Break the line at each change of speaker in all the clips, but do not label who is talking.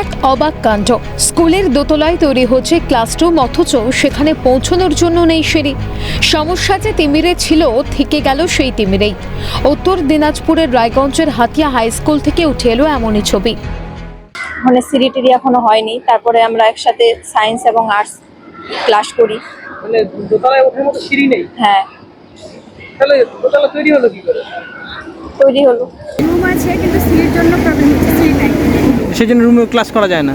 এক অবাক কাণ্ড। স্কুলের দোতলায় তৈরি হচ্ছে ক্লাসরুম, অথচ সেখানে পৌঁছানোর জন্য নেই সিঁড়ি। সমস্যা যে তিমিরে ছিল, থেকে গেল সেই তিমিরেই। উত্তর দিনাজপুরের রায়গঞ্জের হাতিয়া হাই স্কুল থেকে উঠে এলো এমনই ছবি।
মানে সিঁড়ি এখনো হয়নি। তারপরে আমরা একসাথে সায়েন্স এবং আর্টস ক্লাস করি।
মানে দোতলায় ওঠার মতো সিঁড়ি নেই?
হ্যাঁ,
তাহলে দোতলা তৈরি হলো কি করে?
তৈরি হলো।
রুম আছে কিন্তু সিঁড়ির জন্য প্রবলেম হচ্ছে, সিঁড়ি নাই।
সেজন্য রুমে ক্লাস করা যায় না।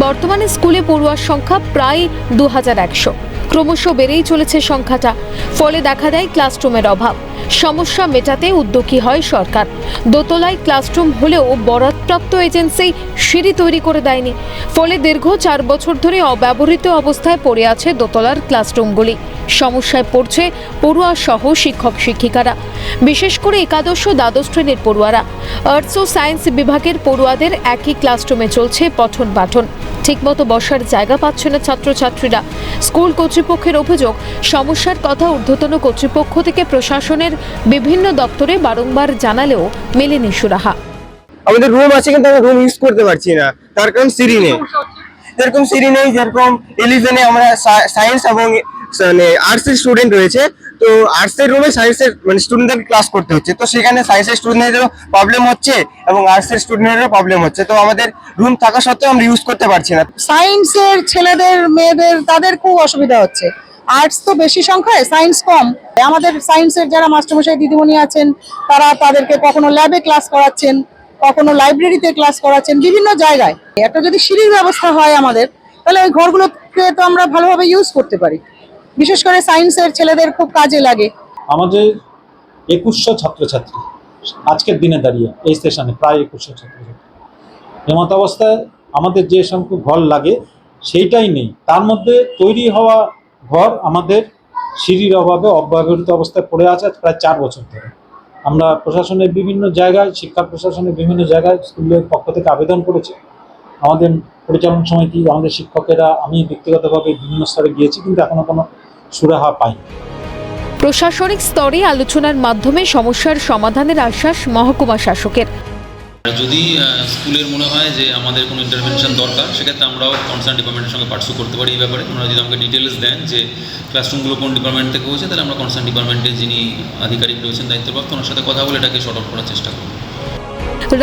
বর্তমানে স্কুলে পড়ুয়ার সংখ্যা প্রায় 2100। ক্রমশ বেড়েই চলেছে সংখ্যাটা। ফলে দেখা দেয় ক্লাসরুমের অভাব। সমস্যা মেটাতে উদ্যোগী হয় সরকার। দোতলায় ক্লাসরুম হলেও বরাদ্দপ্রাপ্ত এজেন্সি সিঁড়ি তৈরি করে দেয়নি। ফলে দীর্ঘ 4 বছর ধরে অব্যবহৃত অবস্থায় পড়ে আছে দোতলার ক্লাসরুমগুলি। সমস্যায় পড়ছে পড়ুয়া সহ শিক্ষক শিক্ষিকারা, বিশেষ করে একাদশ ও দ্বাদশ শ্রেণীর পড়ুয়ারা। আর্টস ও সায়েন্স বিভাগের পড়ুয়াদের একই ক্লাসরুমে চলছে পঠন পাঠন। ঠিকমতো বসার জায়গা পাচ্ছে না ছাত্রছাত্রীরা। স্কুল কর্তৃপক্ষের অভিযোগ, সমস্যার কথা ঊর্ধ্বতন কর্তৃপক্ষ থেকে প্রশাসনের বিভিন্ন দপ্তরে বারংবার জানালেও মেলেনি সুরাহা।
আমাদের রুম আছে কিন্তু আমরা রুম ইউজ করতে পারছি না, তার কারণ সিঁড়ি নেই। যেরকম সিঁড়ি নেই, যেরকম 11 আমরা সায়েন্স এবং আর্টস এর স্টুডেন্ট রয়েছে, তো আর্টস এর রুমে সায়েন্সের স্টুডেন্টদের ক্লাস করতে হচ্ছে, তো সেখানে সায়েন্সের স্টুডেন্টদেরও প্রবলেম হচ্ছে এবং আর্টস এর স্টুডেন্টদেরও প্রবলেম হচ্ছে। তো আমাদের রুম থাকা সত্ত্বেও আমরা ইউজ করতে পারছি না।
সায়েন্সের ছেলেদের মেয়েদের তাদের খুব অসুবিধা হচ্ছে। আর্টস তো বেশি সংখ্যায়, সায়েন্স কম। আমাদের সায়েন্সের যারা মাস্টারমশাই দিদিমণি আছেন, তারা তাদেরকে কখনো ল্যাবে ক্লাস করাচ্ছেন, কখনো লাইব্রেরিতে ক্লাস করাচ্ছেন, বিভিন্ন জায়গায়। একটা যদি সিঁড়ির ব্যবস্থা হয় আমাদের, তাহলে ওই ঘরগুলোকে তো আমরা ভালোভাবে ইউজ করতে পারি। বিশেষ করে সায়েন্সের ছেলেদের খুব কাজে লাগে।
আমাদের 2100 ছাত্রছাত্রী আজকের দিনে দাঁড়িয়ে এই স্টেশনে প্রায় 2100 ছাত্রছাত্রী। এমত অবস্থায় আমাদের যে সংখ্যক ঘর লাগে সেইটাই নেই। তার মধ্যে তৈরি হওয়া ঘর আমাদের সিঁড়ির অভাবে অব্যবহৃত অবস্থায় পড়ে আছে প্রায় 4 বছর ধরে। আমরা প্রশাসনের বিভিন্ন জায়গায়, শিক্ষা প্রশাসনের বিভিন্ন জায়গায় স্কুলের পক্ষ থেকে আবেদন করেছি। আমাদের পরিচালন সমিতি, আমাদের শিক্ষকেরা, আমি ব্যক্তিগতভাবে বিভিন্ন স্তরে গিয়েছি, কিন্তু এখনো কোনো সুরাহা পাইনি।
প্রশাসনিক স্তরে আলোচনার মাধ্যমে সমস্যার সমাধানের আশ্বাস মহকুমা শাসকের।
যদি স্কুলের মনে হয় যে আমাদের কোনো ইন্টারভেনশন দরকার, সেক্ষেত্রে আমরাও কনসার্ন ডিপার্টমেন্টের সঙ্গে পার্সু করতে পারি এই ব্যাপারে। ওনারা যদি আমাকে ডিটেলস দেন যে ক্লাসরুমগুলো কোন ডিপার্টমেন্ট থেকে হয়েছে, তাহলে আমরা কনসার্ন ডিপার্টমেন্টের যিনি আধিকারিক রয়েছেন দায়িত্বপ্রাপ্ত, ওনার সাথে কথা বলে এটাকে শর্ট আউট করার চেষ্টা করব।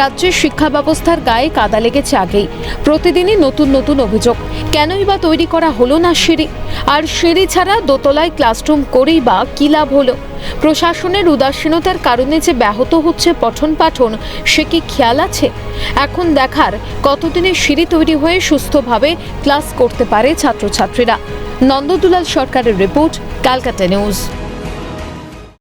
রাজ্যের শিক্ষা ব্যবস্থার গায়ে কাদা লেগেছে আগেই। প্রতিদিনই নতুন নতুন অভিযোগ। কেনই বা তৈরি করা হলো না সিঁড়ি? আর সিঁড়ি ছাড়া দোতলায় ক্লাসরুম করেই বা কী লাভ হলো? প্রশাসনের উদাসীনতার কারণে যে ব্যাহত হচ্ছে পঠন পাঠন, সে কি খেয়াল আছে? এখন দেখার কতদিনে সিঁড়ি তৈরি হয়ে সুস্থভাবে ক্লাস করতে পারে ছাত্রছাত্রীরা। নন্দদুলাল সরকারের রিপোর্ট, ক্যালকাটা নিউজ।